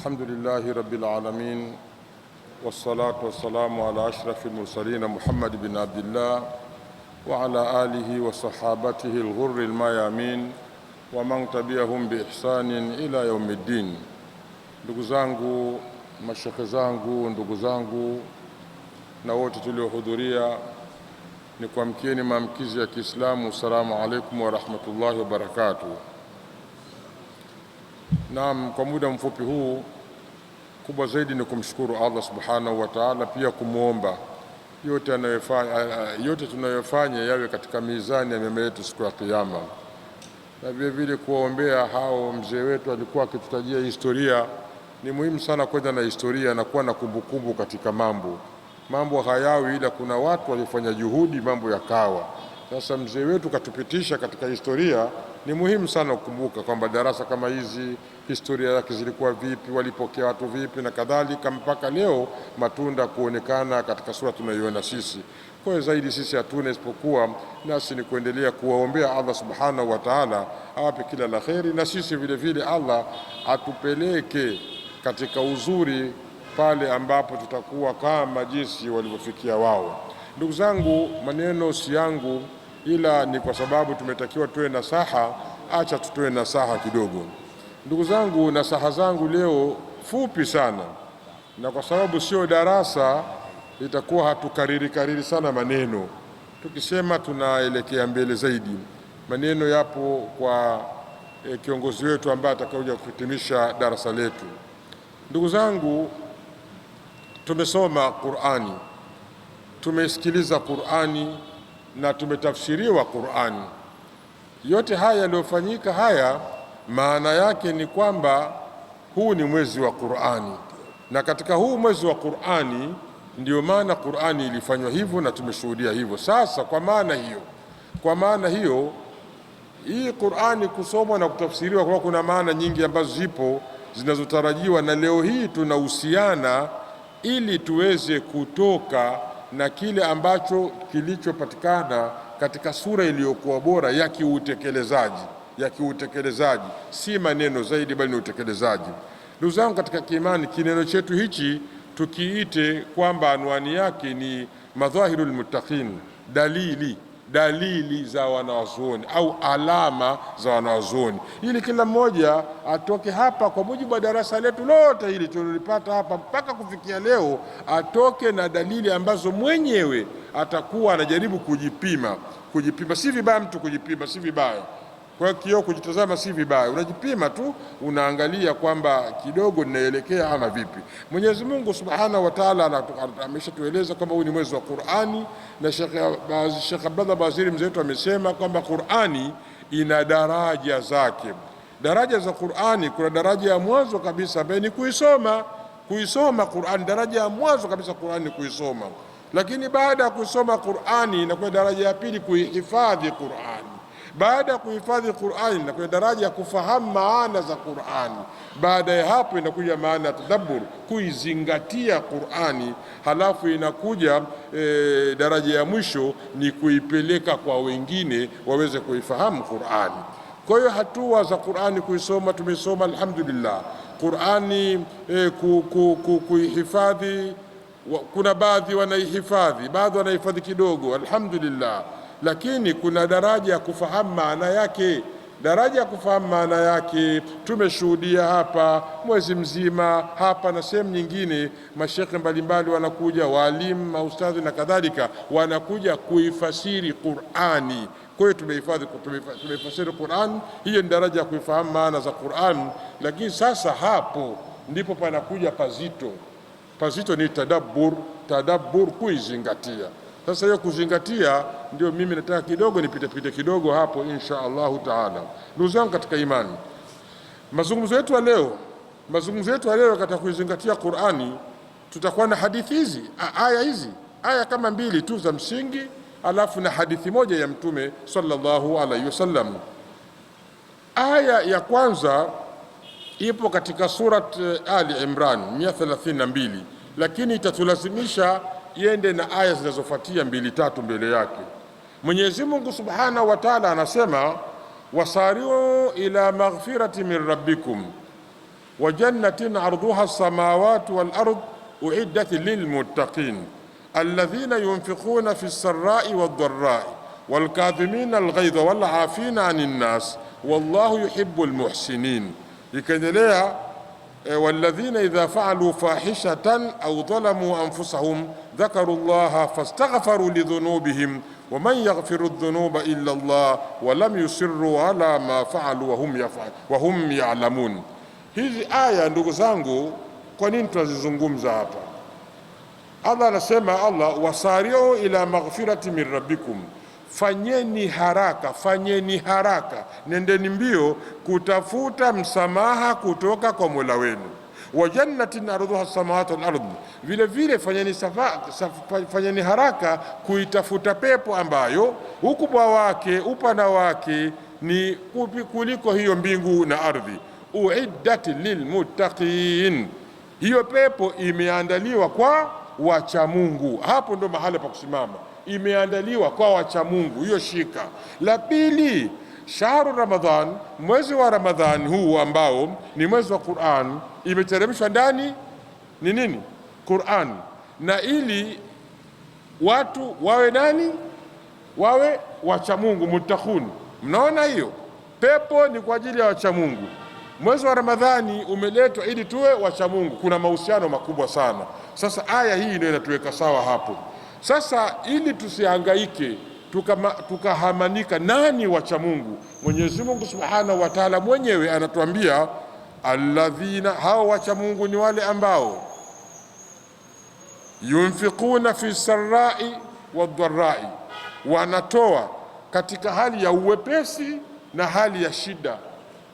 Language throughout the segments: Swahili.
الحمد لله رب العالمين والصلاة والسلام على أشرف المرسلين محمد بن عبد الله وعلى آله وصحابته الغر الميامين ومن تبعهم بإحسان إلى يوم الدين. Ndugu zangu, mashekhe zangu, ndugu zangu na wote tuliohudhuria, ni kuamkieni maamkizi ya Kiislamu. Assalamu alaikum wa rahmatullahi wa barakatuh. Naam, kwa muda mfupi huu, kubwa zaidi ni kumshukuru Allah subhanahu wa ta'ala, pia kumuomba yote tunayofanya yawe katika mizani ya mema yetu siku ya Kiyama, na vile vile kuwaombea hao mzee wetu alikuwa akitutajia historia. Ni muhimu sana kwenda na historia na kuwa na kumbukumbu katika mambo hayawi, ila kuna watu walifanya juhudi mambo yakawa. Sasa mzee wetu katupitisha katika historia, ni muhimu sana kukumbuka kwamba darasa kama hizi historia yake zilikuwa vipi, walipokea watu vipi na kadhalika, mpaka leo matunda kuonekana katika sura tunayoiona sisi. Kwa hiyo zaidi sisi hatuna isipokuwa nasi ni kuendelea kuwaombea Allah subhanahu wa ta'ala awape kila la kheri, na sisi vile vile Allah atupeleke katika uzuri pale ambapo tutakuwa kama jinsi walivyofikia wao. Ndugu zangu, maneno si yangu, ila ni kwa sababu tumetakiwa tuwe nasaha. Acha tutoe nasaha kidogo. Ndugu zangu, nasaha zangu leo fupi sana, na kwa sababu sio darasa itakuwa hatukariri sana maneno. Tukisema tunaelekea mbele zaidi, maneno yapo kwa kiongozi wetu ambaye atakayokuja kuhitimisha darasa letu. Ndugu zangu, tumesoma Qur'ani, tumesikiliza Qur'ani na tumetafsiriwa Qur'ani. Yote haya yaliyofanyika haya, maana yake ni kwamba huu ni mwezi wa Qur'ani, na katika huu mwezi wa Qur'ani ndio maana Qur'ani ilifanywa hivyo na tumeshuhudia hivyo. Sasa kwa maana hiyo hii Qur'ani kusomwa na kutafsiriwa, kwa kuna maana nyingi ambazo zipo zinazotarajiwa, na leo hii tunahusiana ili tuweze kutoka na kile ambacho kilichopatikana katika sura iliyokuwa bora ya kiutekelezaji, si maneno zaidi bali ni utekelezaji. Ndugu zangu katika kiimani, kineno chetu hichi tukiite kwamba anwani yake ni madhahirul muttaqin, dalili za wanawazuoni au alama za wanawazuoni, ili kila mmoja atoke hapa kwa mujibu wa darasa letu lote hili tulilopata hapa mpaka kufikia leo, atoke na dalili ambazo mwenyewe atakuwa anajaribu kujipima. Si vibaya mtu kujipima, si vibaya. Kwa kioo kujitazama si vibaya, unajipima tu, unaangalia kwamba kidogo ninaelekea ama vipi. Mwenyezi Mungu Subhanahu wa Ta'ala ameshatueleza kwamba huu ni mwezi wa Qur'ani, na Sheikh Abdallah Baziri mzee wetu amesema kwamba Qur'ani ina daraja zake. Daraja za Qur'ani, kuna daraja ya mwanzo kabisa ambayo ni kuisoma Qur'ani. Daraja ya mwanzo kabisa Qur'ani ni kuisoma, lakini baada ya kusoma Qur'ani inakuwa daraja ya pili kuihifadhi Qur'ani. Baada ya kuhifadhi Qur'ani na kwenye daraja ya kufahamu maana za Qur'ani. Baada ya hapo inakuja maana ya tadabbur, kuizingatia Qur'ani. Halafu inakuja daraja ya mwisho ni kuipeleka kwa wengine waweze kuifahamu Qur'ani. Kwa hiyo hatua za Qur'ani kuisoma tumesoma, alhamdulillah. Qur'ani kuihifadhi, kuna baadhi wanaihifadhi, baadhi wanahifadhi kidogo, alhamdulillah. Lakini kuna daraja ya kufahamu maana yake. Daraja ya kufahamu maana yake tumeshuhudia hapa mwezi mzima hapa, na sehemu nyingine mashekhe mbalimbali wanakuja, walimu, maustadhi na kadhalika, wanakuja kuifasiri Qur'ani. Kwa hiyo tumefasiri Qur'an. Hiyo ni daraja ya kuifahamu maana za Qur'an. Lakini sasa hapo ndipo panakuja pazito ni tadabbur, kuizingatia. Sasa hiyo kuzingatia ndio mimi nataka kidogo nipite kidogo hapo insha Allahu taala. Ndugu zangu katika imani, mazungumzo yetu ya leo katika kuizingatia Qur'ani, tutakuwa na hadithi hizi, aya kama mbili tu za msingi, alafu na hadithi moja ya Mtume sallallahu alaihi wasallam. Aya ya kwanza ipo katika surat Ali Imran 132, lakini itatulazimisha iende na aya zinazofuatia 2-3 mbele yake. Mwenyezi Mungu Subhanahu wa Ta'ala anasema, wasari'u ila maghfirati min rabbikum wa jannatin arduha as-samawati wal ard uiddat lilmuttaqin alladhina yunfiquna fi as-sarra'i wad-dharra'i wal kadhimina al-ghayza wal 'afina 'anil nas wallahu yuhibbul muhsinin. Ikaendelea walladhina idha fa'alu fahishatan aw dhalamu anfusahum dhakaru llaha fastaghfaru lidhunubihim wa man yaghfiru dhunuba illa Allah wa lam yusirru ala ma fa'alu wa hum ya'lamun. Hizi aya ndugu zangu, kwa nini tunazizungumza hapa? Allah anasema, Allah wasari'u ila maghfirati min rabbikum, fanyeni haraka, nendeni mbio kutafuta msamaha kutoka kwa Mola wenu. Wa jannatin arduha samawati wal ardh, vile vile fanyeni haraka kuitafuta pepo ambayo ukubwa wake, upana wake ni kuliko hiyo mbingu na ardhi. Uiddat lilmuttaqin, hiyo pepo imeandaliwa kwa wacha Mungu. Hapo ndo mahali pa kusimama, imeandaliwa kwa wacha Mungu, hiyo shika. La pili, shahru Ramadhan, mwezi wa Ramadhan huu ambao ni mwezi wa Qur'an, imeteremshwa ndani ni nini? Qur'an. Na ili watu wawe nani? Wawe wacha Mungu, muttaqun. Mnaona hiyo pepo ni kwa ajili ya wacha Mungu. Mwezi wa Ramadhani umeletwa ili tuwe wacha Mungu. Kuna mahusiano makubwa sana. Sasa aya hii ndio inatuweka sawa hapo. Sasa ili tusihangaike tukahamanika nani wacha Mungu, Mwenyezi Mungu Subhanahu wa Ta'ala mwenyewe anatuambia alladhina, hao wacha Mungu ni wale ambao yunfiquna fi sarra'i wadh-dharra'i, wanatoa katika hali ya uwepesi na hali ya shida.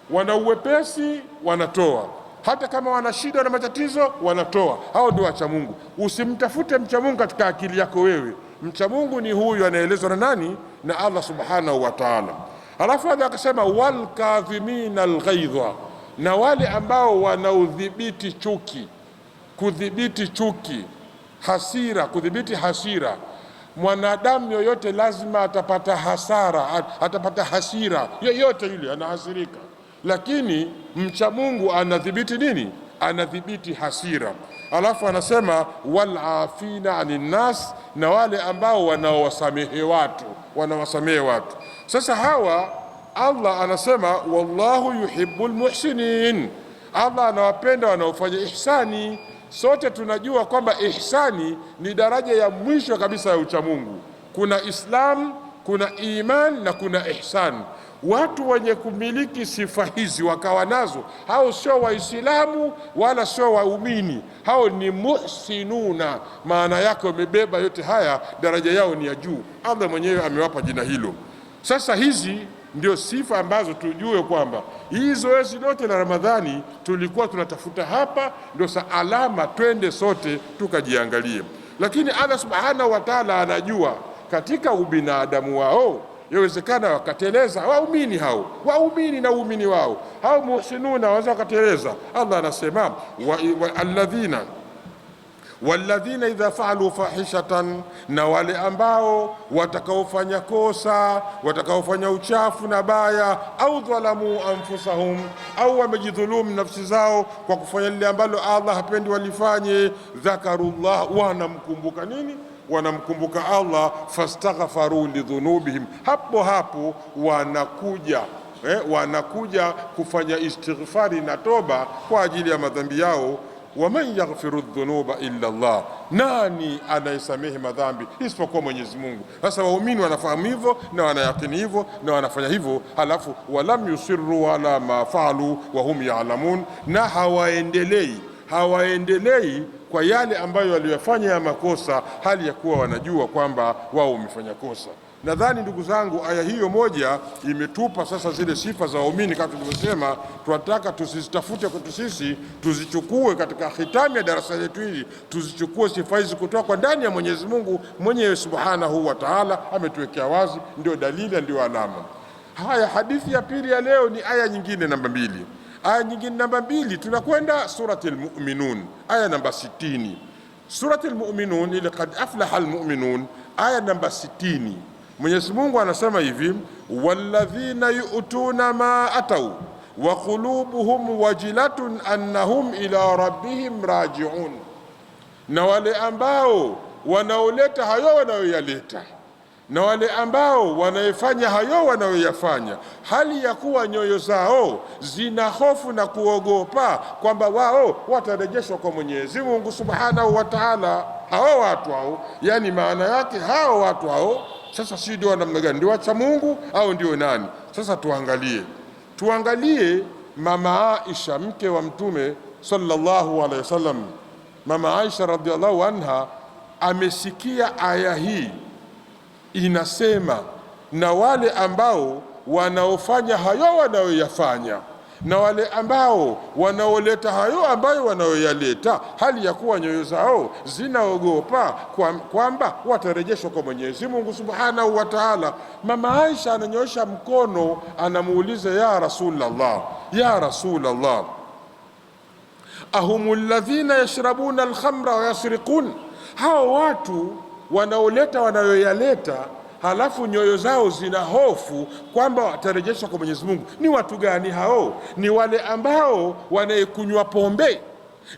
Wana uwepesi, wanatoa. Hata kama wana shida na matatizo, wanatoa. Hao ndio wacha Mungu. Usimtafute mcha Mungu katika akili yako wewe. Mcha Mungu ni huyu anaelezwa na nani? Na Allah Subhanahu wa Ta'ala. Alafu akasema wal kadhimina al-ghaidha, na wale ambao wanaudhibiti chuki, kudhibiti chuki, hasira, kudhibiti hasira. Mwanadamu yoyote lazima atapata hasara, atapata hasira, yoyote yule anahasirika, lakini mcha Mungu anadhibiti nini? Anadhibiti hasira. Alafu anasema wal afina anin nas, na wale ambao wanawasamehe watu, Sasa hawa Allah anasema wallahu yuhibbul muhsinin, Allah anawapenda wanaofanya ihsani. Sote tunajua kwamba ihsani ni daraja ya mwisho kabisa ya uchamungu. Kuna Islam, kuna iman na kuna ihsan. Watu wenye kumiliki sifa hizi wakawa nazo, hao sio Waislamu wala sio waumini, hao ni muhsinuna. Maana yake wamebeba yote haya, daraja yao ni ya juu. Allah mwenyewe amewapa jina hilo. Sasa hizi ndio sifa ambazo tujue kwamba hii zoezi lote la Ramadhani tulikuwa tunatafuta hapa, ndio alama twende sote tukajiangalie. Lakini Allah Subhanahu wa Ta'ala anajua katika ubinadamu wao yawezekana wakateleza waumini, hao waumini na uumini wao, hao muhsinuna waweza wakateleza. Allah anasema walladhina idha fa'alu fahishatan, na wale ambao watakaofanya kosa, watakaofanya uchafu na baya, au dhalamu anfusahum, au wamejidhulumu nafsi zao kwa kufanya lile ambalo Allah hapendi walifanye, dhakarullah, wanamkumbuka nini? Wanamkumbuka Allah, fastaghfaru lidhunubihim, hapo wanakuja kufanya istighfari na toba kwa ajili ya madhambi yao. Waman yaghfiru dhunuba illa Allah, nani anayesamehe madhambi isipokuwa Mwenyezi Mungu? Sasa waumini wanafahamu hivyo na wanayakini hivyo na wanafanya hivyo, halafu walam yusirru ala ma faalu wa hum ya'lamun, na hawaendelei kwa yale ambayo waliyofanya ya makosa, hali ya kuwa wanajua kwamba wao wamefanya kosa. Nadhani ndugu zangu, aya hiyo moja imetupa sasa zile sifa za waumini. Kama tulivyosema, tunataka tusizitafute kwetu sisi, tuzichukue katika hitami ya darasa letu hili, tuzichukue sifa hizi kutoka kwa ndani ya Mwenyezi Mungu mwenyewe Subhanahu wa Ta'ala. Ametuwekea wazi, ndio dalili, ndio alama. Haya, hadithi ya pili ya leo ni aya nyingine namba 2. Aya nyingine namba 2, tunakwenda suratul Mu'minun, aya namba 60. Suratul Mu'minun, ile qad aflaha almu'minun, aya namba 60. Mwenyezi Mungu anasema hivi, walladhina yu'tuna ma atau, wa qulubuhum wajilatun annahum ila rabbihim rajiun, na wale ambao wanaoleta hayo wanayoyaleta na wale ambao wanaifanya hayo wanayoyafanya, hali ya kuwa nyoyo zao zina hofu na kuogopa kwamba wao watarejeshwa kwa Mwenyezi Mungu Subhanahu wa Ta'ala. Hao watu hao, yani maana yake hao watu hao sasa si ndio namna gani? Ndio wacha Mungu au ndio nani? Sasa tuangalie mama Aisha, mke wa Mtume sallallahu alaihi wasallam. Mama Aisha radhiallahu anha amesikia aya hii inasema, na wale ambao wanaofanya hayo wanayoyafanya na wale ambao wanaoleta hayo ambayo wanayoyaleta, hali ya kuwa nyoyo zao zinaogopa kwamba watarejeshwa kwa Mwenyezi Mungu Subhanahu wa Ta'ala. Mama Aisha ananyosha mkono, anamuuliza, ya Rasulullah, ahumul ladhina yashrabuna alkhamra wa yasriqun, hao watu wanaoleta wanayoyaleta halafu nyoyo zao zina hofu kwamba watarejeshwa kwa Mwenyezi Mungu, ni watu gani hao? Ni wale ambao wanaekunywa pombe,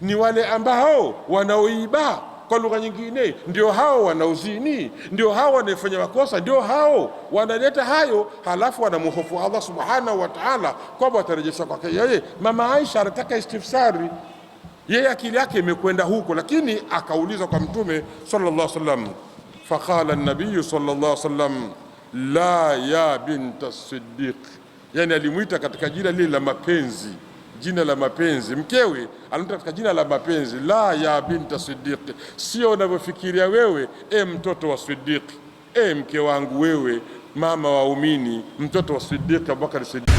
ni wale ambao wanaoiba, kwa lugha nyingine ndio hao wanaozini, ndio hao wanaefanya makosa, ndio hao wanaleta hayo, halafu wanamhofu Allah Subhanahu wa Ta'ala kwamba watarejeshwa kwake yeye. Mama Aisha anataka istifsari, yeye akili yake imekwenda huko, lakini akauliza kwa Mtume sallallahu alaihi wasallam. Faqala an-nabiy sallallahu alaihi wasallam, la ya bint as-siddiq, yani alimuita katika jina lile la mapenzi, jina la mapenzi. Mkewe alimuita katika jina la mapenzi, la ya bint as-siddiq, sio unavyofikiria wewe, mtoto wa Siddiq, mke wangu wewe, mama waumini, mtoto wa Siddiq Abubakar Siddiq.